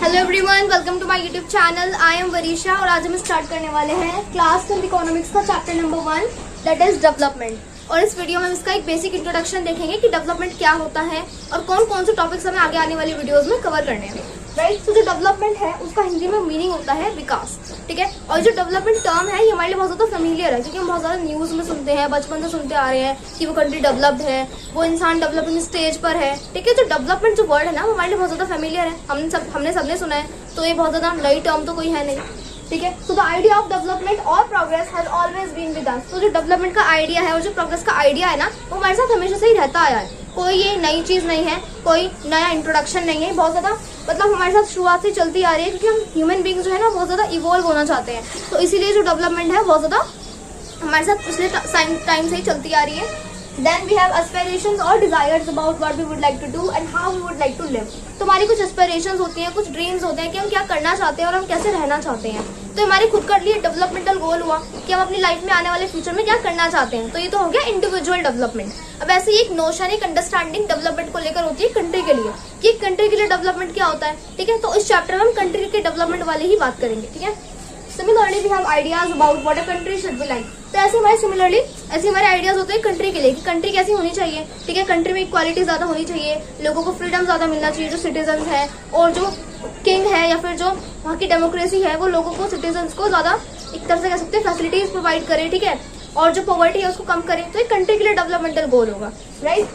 Hello everyone, welcome to my YouTube channel. I am Varisha और आज हम स्टार्ट करने वाले हैं क्लास 10 इकोनॉमिक्स का chapter number 1 that is development. और इस वीडियो में हम इसका एक बेसिक इंट्रोडक्शन देखेंगे कि डेवलपमेंट क्या होता है और कौन कौन से टॉपिक्स हमें आगे आने वाली वीडियोस में कवर करने हैं। राइट, तो जो डेवलपमेंट है उसका हिंदी में मीनिंग होता है विकास। ठीक है, और जो डेवलपमेंट टर्म है ये हमारे लिए बहुत ज्यादा फेमिलियर है क्योंकि हम बहुत ज्यादा न्यूज में सुनते हैं, बचपन से सुनते आ रहे हैं कि वो कंट्री डेवलप्ड है, वो इंसान डेवलपिंग स्टेज पर है। ठीक है, जो डेवलपमेंट जो वर्ड है ना वो हमारे लिए बहुत ज्यादा फेमिलियर है, हमने सबने सुना है, तो ये बहुत ज्यादा नई टर्म तो कोई है नहीं। ठीक है, तो द आइडिया ऑफ डेवलपमेंट और progress has always been with us. तो जो डेवलपमेंट का आइडिया है और जो प्रोग्रेस का आइडिया है ना वो हमारे साथ हमेशा से ही रहता आया है। कोई ये नई चीज नहीं है, कोई नया इंट्रोडक्शन नहीं है, बहुत ज्यादा मतलब हमारे साथ शुरुआत से चलती आ रही है क्योंकि हम ह्यूमन बींग्स जो है ना बहुत ज्यादा इवॉल्व होना चाहते हैं। तो इसीलिए जो डेवलपमेंट है बहुत ज्यादा हमारे साथ पिछले टाइम से ही चलती आ रही है। Then we have aspirations or desires about what we would like to do and how we would like to live. तो हमारी कुछ एस्पिरेशंस होती हैं, कुछ ड्रीम्स होते हैं कि हम क्या करना चाहते हैं और हम कैसे रहना चाहते हैं। तो हमारे खुद का लिए डेवलपमेंटल गोल हुआ कि हम अपनी लाइफ में आने वाले फ्यूचर में क्या करना चाहते हैं। तो ये तो हो गया इंडिविजुअल डेवलपमेंट। अब ऐसे ही एक नोशन, एक अंडरस्टैंडिंग डेवलपमेंट को लेकर होती है कंट्री के लिए कि कंट्री के लिए डेवलपमेंट क्या होता है। ठीक है, तो इस चैप्टर में हम कंट्री के डेवलपमेंट वाले ही बात करेंगे। ठीक है, similarly we have ideas about what a country should be like. तो ऐसे हमारे आइडियाज होते हैं कंट्री के लिए कि कंट्री कैसी होनी चाहिए। ठीक है, कंट्री में इक्वालिटी ज्यादा होनी चाहिए, लोगों को फ्रीडम ज्यादा मिलना चाहिए, जो सिटीजन है और जो किंग है या फिर जो वहाँ की डेमोक्रेसी है वो लोगों को, सिटीजन को ज्यादा एक तरह से कह सकते हैं फैसिलिटीज प्रोवाइड करे। ठीक है, और जो पॉवर्टी है उसको कम करे। तो एक कंट्री के लिए डेवलपमेंटल गोल होगा। Right,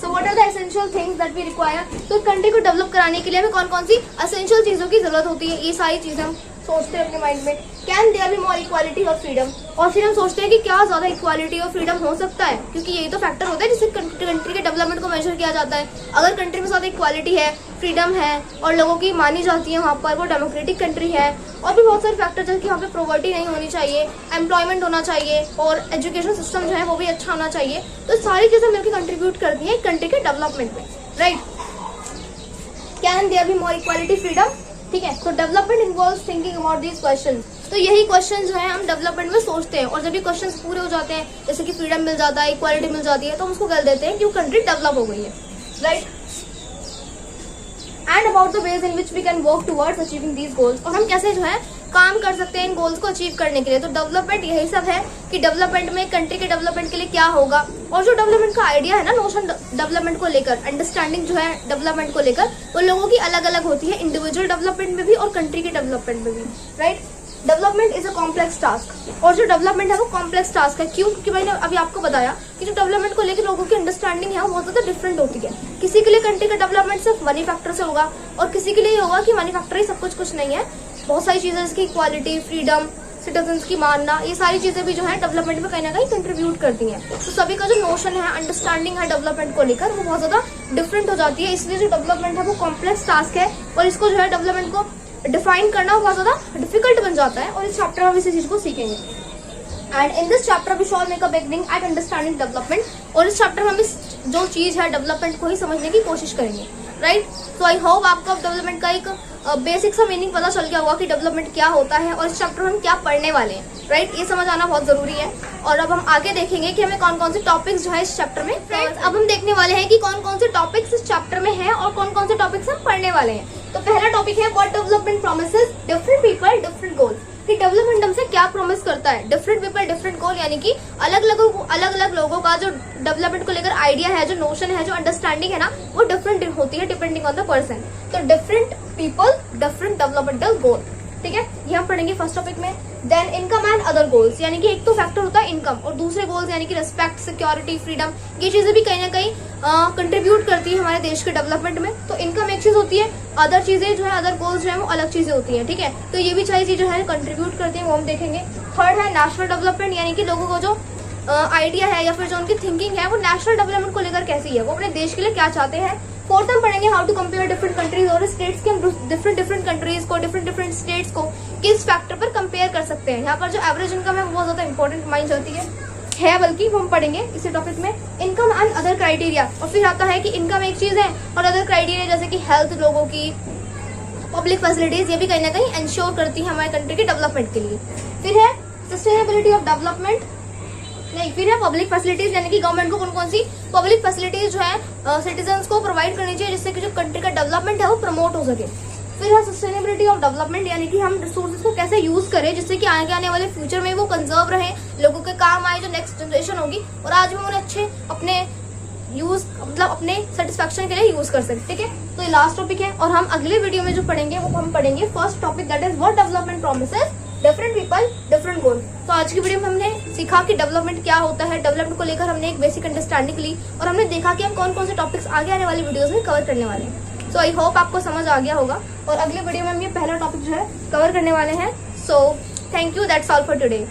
so what are the essential things that we require. तो कंट्री को डेवलप कराने के लिए हमें कौन कौन सी एसेंशियल चीजों की जरूरत होती है, ये सारी चीजें हम सोचते हैं अपने माइंड में। Can there be more equality और फ्रीडम, और फिर हम सोचते हैं कि क्या ज्यादा इक्वालिटी और फ्रीडम हो सकता है क्योंकि यही तो फैक्टर होता है जिससे कंट्री के डेवलपमेंट को मेजर किया जाता है। अगर कंट्री में ज्यादा इक्वालिटी है, फ्रीडम है और लोगों की मानी जाती है वहाँ पर, वो डेमोक्रेटिक कंट्री है, और भी बहुत सारे फैक्टर जैसे कि वहाँ पे पॉवर्टी नहीं होनी चाहिए, एम्प्लॉयमेंट होना चाहिए और एजुकेशन सिस्टम जो है वो भी अच्छा होना चाहिए। तो सारी चीजें मिलकर कंट्रीब्यूट करती है कंट्री के डेवलपमेंट में। Right, can there be more equality, freedom. ठीक है, तो development involves thinking about these questions. तो यही क्वेश्चन जो है हम डेवलपमेंट में सोचते हैं और जब ये क्वेश्चंस पूरे हो जाते हैं, जैसे कि फ्रीडम मिल जाता है, इक्वालिटी मिल जाती है, तो हम उसको कह देते हैं कि वो कंट्री डेवलप हो गई है। Right, and about the ways in which we can work towards achieving these goals, और हम कैसे जो है काम कर सकते हैं इन गोल्स को अचीव करने के लिए। तो डेवलपमेंट यही सब है कि डेवलपमेंट में कंट्री के डेवलपमेंट के लिए क्या होगा, और जो डेवलपमेंट का आइडिया है ना, नोशन डेवलपमेंट को लेकर, अंडरस्टैंडिंग जो है डेवलपमेंट को लेकर, वो लोगों की अलग अलग होती है, इंडिविजुअल डेवलपमेंट में भी और कंट्री के डेवलपमेंट में भी। Right, development is a complex task, और जो डेवलपमेंट है वो कॉम्प्लेक्स टास्क है। क्यों? क्योंकि मैंने अभी आपको बताया कि जो डेवलपमेंट को लेकर लोगों की अंडरस्टैंडिंग है वो बहुत ज्यादा डिफरेंट होती है। किसी के लिए कंट्री का डेवलपमेंट सिर्फ मनी फैक्टर से होगा और किसी के लिए होगा कि मनी फैक्टर ही सब कुछ नहीं है, बहुत सारी चीजें जैसे इक्वालिटी, फ्रीडम, सिटीजन्स की मानना, ये सारी चीजें भी जो है डेवलपमेंट में कहीं ना कहीं कंट्रीब्यूट करती हैं। तो सभी का जो नोशन है, अंडरस्टैंडिंग है डेवलपमेंट को लेकर, वो बहुत ज्यादा डिफरेंट हो जाती है। इसलिए जो डेवलपमेंट है वो कॉम्प्लेक्स टास्क है और इसको जो है डेवलपमेंट को डिफाइन करना बहुत ज्यादा डिफिकल्ट बन जाता है, और इस चैप्टर में हम इसी चीज को सीखेंगे। And in this chapter we shall make a beginning at understanding development, और इस चैप्टर में हम इस जो चीज है डेवलपमेंट को ही समझने की कोशिश करेंगे। राइट, तो आई होप आपको डेवलपमेंट का एक बेसिक सा मीनिंग पता चल गया होगा कि डेवलपमेंट क्या होता है और इस चैप्टर में हम क्या पढ़ने वाले हैं। राइट, ये समझ आना बहुत जरूरी है। और अब हम आगे देखेंगे कि हमें कौन कौन से टॉपिक्स जो है इस चैप्टर में। फ्रेंड्स, अब हम देखने वाले हैं कि कौन कौन से टॉपिक्स इस चैप्टर में हैं और कौन कौन से टॉपिक्स हम पढ़ने वाले हैं। तो पहला टॉपिक है what development promises different people different गोल, कि डेवलपमेंट हमसे क्या प्रॉमिस करता है। डिफरेंट पीपल डिफरेंट गोल, यानी कि अलग अलग लोगों का जो डेवलपमेंट को लेकर आइडिया है, जो नोशन है, जो अंडरस्टैंडिंग है ना, वो डिफरेंट होती है डिपेंडिंग ऑन द पर्सन। तो different people different developmental goal. ठीक है, ये हम पढ़ेंगे फर्स्ट टॉपिक में। Then income and other goals, यानी कि एक तो फैक्टर होता है इनकम और दूसरे गोल्स यानी कि रिस्पेक्ट, सिक्योरिटी, फ्रीडम, ये चीजें भी कहीं ना कहीं कंट्रीब्यूट करती है हमारे देश के डेवलपमेंट में। तो इनकम एक चीज होती है, अदर चीजें जो है, अदर गोल्स जो है वो अलग चीजें होती है। ठीक है, तो ये भी सारी चीजें जो है कंट्रीब्यूट करती है, वो हम देखेंगे। थर्ड है नेशनल डेवलपमेंट, यानी कि लोगों को जो आइडिया है या फिर जो उनकी थिंकिंग है वो नेशनल डेवलपमेंट को लेकर कैसी है, वो अपने देश के लिए क्या चाहते हैं। फोर्थ हम पढ़ेंगे how to compare different countries और स्टेट्स, के हम डिफरेंट कंट्रीज को, डिफरेंट स्टेट्स को किस फैक्टर पर कंपेयर कर सकते हैं। यहाँ पर जो एवरेज इनकम है वो बहुत ज्यादा इंपॉर्टेंट मानी जाती है बल्कि वो हम पढ़ेंगे इसी टॉपिक में। इनकम एंड अदर क्राइटेरिया, और फिर आता है कि इनकम एक चीज है और अदर क्राइटेरिया जैसे कि हेल्थ, लोगों की पब्लिक फैसिलिटीज, ये भी कहीं ना कहीं इंश्योर करती है हमारे कंट्री के डेवलपमेंट के लिए। फिर है सस्टेनेबिलिटी ऑफ डेवलपमेंट, नहीं, फिर है पब्लिक फैसिलिटीज, यानी कि गवर्नमेंट को कौन कौन सी पब्लिक फैसिलिटीज जो है सिटीजन्स को प्रोवाइड करनी चाहिए जिससे कि जो कंट्री का डेवलपमेंट है वो प्रमोट हो सके। फिर है सस्टेनेबिलिटी ऑफ डेवलपमेंट, यानी कि हम रिसोर्सेज को कैसे यूज करें जिससे कि आगे आने वाले फ्यूचर में वो कंजर्व रहे, लोगों के काम आए, जो नेक्स्ट जनरेशन होगी, और आज भी उन्हें अच्छे अपने यूज मतलब अपने सेटिस्फेक्शन के लिए यूज कर सकते, ठीक है। तो ये लास्ट टॉपिक है, और हम अगले वीडियो में जो पढ़ेंगे वो हम पढ़ेंगे first topic, that is what development promises different people different गोल। तो आज की वीडियो में हमने सीखा कि डेवलपमेंट क्या होता है, डेवलपमेंट को लेकर हमने एक बेसिक अंडरस्टैंडिंग ली, और हमने देखा कि हम कौन कौन से टॉपिक्स आगे आने वाली वीडियोस में कवर करने वाले हैं। सो आई होप आपको समझ आ गया होगा, और अगले वीडियो में हम ये पहला टॉपिक जो है कवर करने वाले हैं। So thank you, that's all for today.